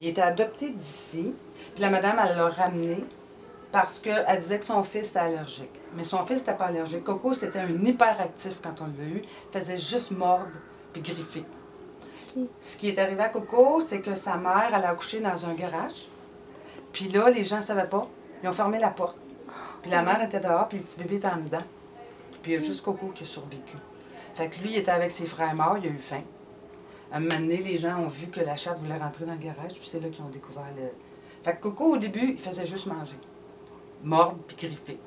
Il était adopté d'ici, puis la madame, elle l'a ramené parce qu'elle disait que son fils était allergique. Mais son fils n'était pas allergique. Coco, c'était un hyperactif quand on l'a eu. Il faisait juste mordre puis griffer. Ce qui est arrivé à Coco, c'est que sa mère, elle a accouché dans un garage. Puis là, les gens ne savaient pas. Ils ont fermé la porte. Puis la mère était dehors, puis le petit bébé était en dedans. Puis il y a juste Coco qui a survécu. Fait que lui, il était avec ses frères morts, il a eu faim. À un moment donné, les gens ont vu que la chatte voulait rentrer dans le garage, puis c'est là qu'ils ont découvert le... Fait que Coco, au début, il faisait juste manger. Mordre puis griffer.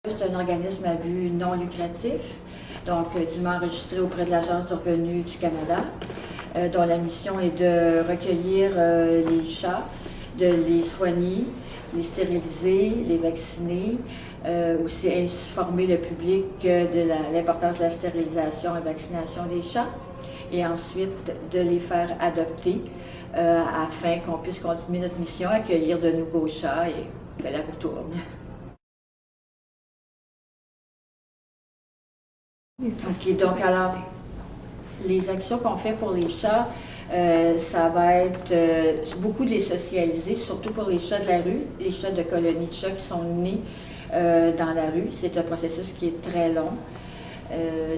C'est un organisme à but non lucratif, donc dûment enregistré auprès de l'Agence du revenu du Canada, dont la mission est de recueillir les chats, de les soigner, les stériliser, les vacciner, aussi informer le public de l'importance de la stérilisation et vaccination des chats, et ensuite de les faire adopter afin qu'on puisse continuer notre mission, accueillir de nouveaux chats et que la roue tourne. OK, donc alors, les actions qu'on fait pour les chats, ça va être beaucoup de les socialiser, surtout pour les chats de la rue, les chats de colonies de chats qui sont nés dans la rue. C'est un processus qui est très long.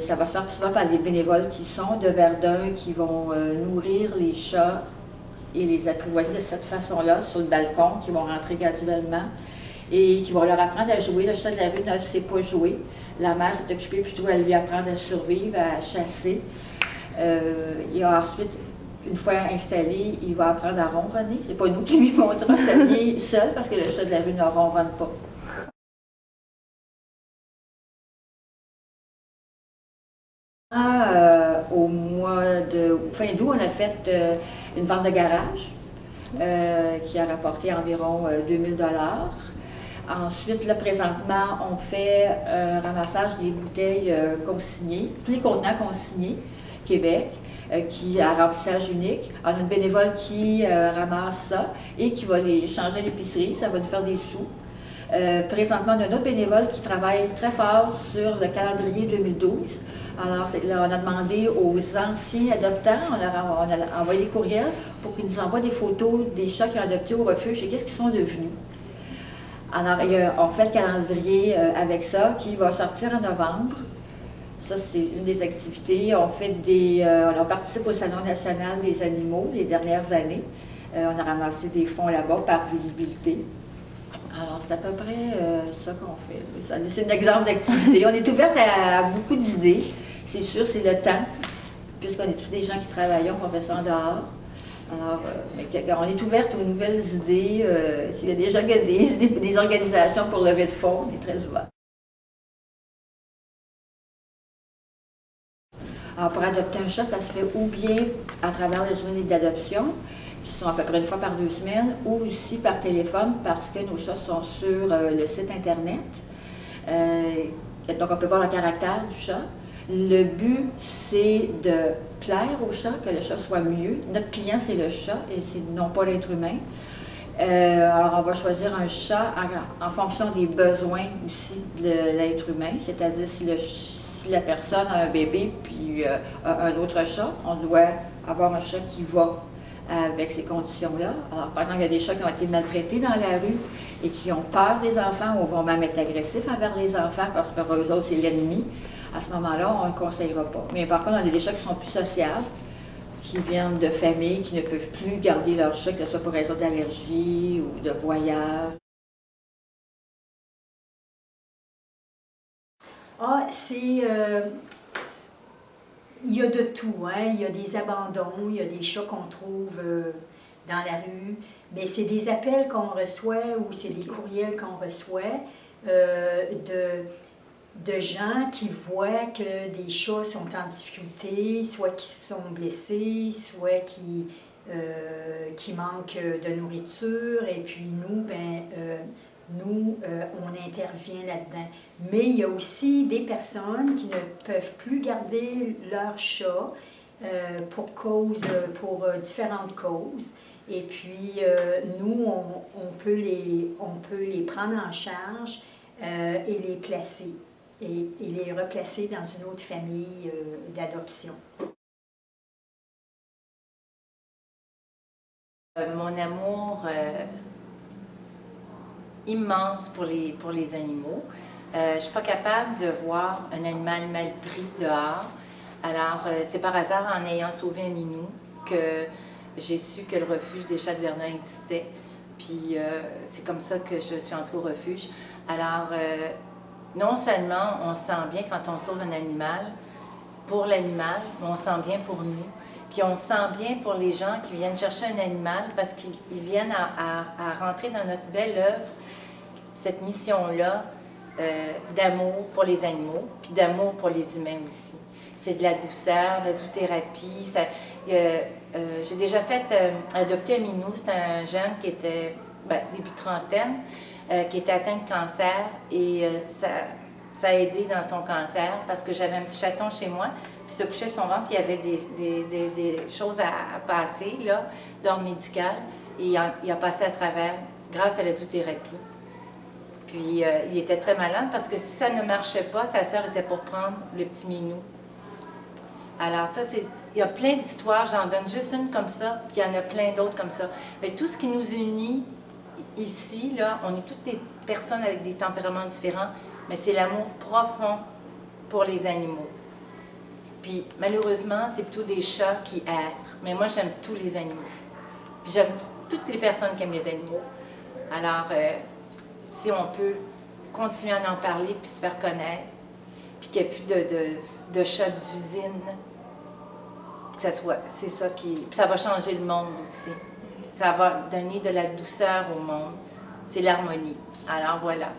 Ça va se faire souvent par les bénévoles qui sont de Verdun, qui vont nourrir les chats et les apprivoiser de cette façon-là sur le balcon, qui vont rentrer graduellement et qui vont leur apprendre à jouer. Le chat de la rue ne sait pas jouer. La mère s'est occupée plutôt à lui apprendre à survivre, à chasser. Et ensuite, une fois installé, il va apprendre à ronronner. C'est pas nous qui lui montrons, ça vient seul parce que le chat de la rue ne ronronne pas. Au mois de fin d'août, on a fait une vente de garage qui a rapporté environ 2000 $. Ensuite, là, présentement, on fait un ramassage des bouteilles consignées, tous les contenants consignés, Québec, qui a remplissage unique. On a une bénévole qui ramasse ça et qui va les changer à l'épicerie, ça va nous faire des sous. Présentement, on a un autre bénévole qui travaille très fort sur le calendrier 2012. Alors, là, on a demandé aux anciens adoptants, on a envoyé des courriels pour qu'ils nous envoient des photos des chats qui ont adopté au refuge et qu'est-ce qu'ils sont devenus. Alors, on fait le calendrier avec ça, qui va sortir en novembre. Ça, c'est une des activités. On participe au Salon national des animaux les dernières années. On a ramassé des fonds là-bas par visibilité. Alors, c'est à peu près ça qu'on fait. C'est un exemple d'activité. On est ouverte à beaucoup d'idées. C'est sûr, c'est le temps, puisqu'on est tous des gens qui travaillent, on fait ça en dehors. Alors, on est ouverte aux nouvelles idées. S'il y a des gens qui ont des organisations pour lever de fonds, on est très ouvert. Alors, pour adopter un chat, ça se fait ou bien à travers les journées d'adoption, qui sont à peu près une fois par 2 semaines, ou aussi par téléphone, parce que nos chats sont sur le site Internet. Donc, on peut voir le caractère du chat. Le but, c'est de plaire au chat, que le chat soit mieux. Notre client, c'est le chat et c'est non pas l'être humain. Alors, on va choisir un chat en fonction des besoins aussi de l'être humain, c'est-à-dire si la personne a un bébé puis un autre chat, on doit avoir un chat qui va avec ces conditions-là. Alors, par exemple, il y a des chats qui ont été maltraités dans la rue et qui ont peur des enfants ou vont même être agressifs envers les enfants parce que pour eux autres, c'est l'ennemi. À ce moment-là, on ne le conseillera pas. Mais par contre, on a des chats qui sont plus sociables, qui viennent de familles qui ne peuvent plus garder leur chat, que ce soit pour raison d'allergie ou de voyage. Ah, il y a de tout, hein. Il y a des abandons, il y a des chats qu'on trouve dans la rue, mais c'est des appels qu'on reçoit ou c'est des courriels qu'on reçoit de gens qui voient que des chats sont en difficulté, soit qui sont blessés, soit qui manquent de nourriture, et puis nous, on intervient là-dedans. Mais il y a aussi des personnes qui ne peuvent plus garder leur chat pour différentes causes. Et puis, nous, on peut les prendre en charge et les placer, et les replacer dans une autre famille d'adoption. Mon amour immense pour les animaux. Je ne suis pas capable de voir un animal mal pris dehors. Alors, c'est par hasard, en ayant sauvé un minou, que j'ai su que le refuge des chats de Verdun existait. Puis, c'est comme ça que je suis entrée au refuge. Alors, non seulement on se sent bien quand on sauve un animal, pour l'animal, mais on se sent bien pour nous. Puis on se sent bien pour les gens qui viennent chercher un animal parce qu'ils viennent à rentrer dans notre belle œuvre, cette mission-là d'amour pour les animaux, puis d'amour pour les humains aussi. C'est de la douceur, de la zoothérapie. J'ai déjà fait adopter un minou, c'est un jeune qui était début de trentaine, qui était atteint de cancer, et ça a aidé dans son cancer parce que j'avais un petit chaton chez moi, puis il se couchait son ventre, puis il y avait des choses à passer, là, d'ordre médical, et il a passé à travers grâce à la zoothérapie. Puis il était très malade parce que si ça ne marchait pas, sa sœur était pour prendre le petit minou. Alors ça, il y a plein d'histoires, j'en donne juste une comme ça, puis il y en a plein d'autres comme ça. Mais tout ce qui nous unit ici, là, on est toutes des personnes avec des tempéraments différents, mais c'est l'amour profond pour les animaux. Puis malheureusement, c'est plutôt des chats qui errent, mais moi j'aime tous les animaux. Puis j'aime toutes les personnes qui aiment les animaux. Alors, si on peut continuer à en parler, puis se faire connaître, puis qu'il n'y ait plus de chats d'usine, c'est ça qui... Ça va changer le monde aussi. Ça va donner de la douceur au monde. C'est l'harmonie. Alors voilà.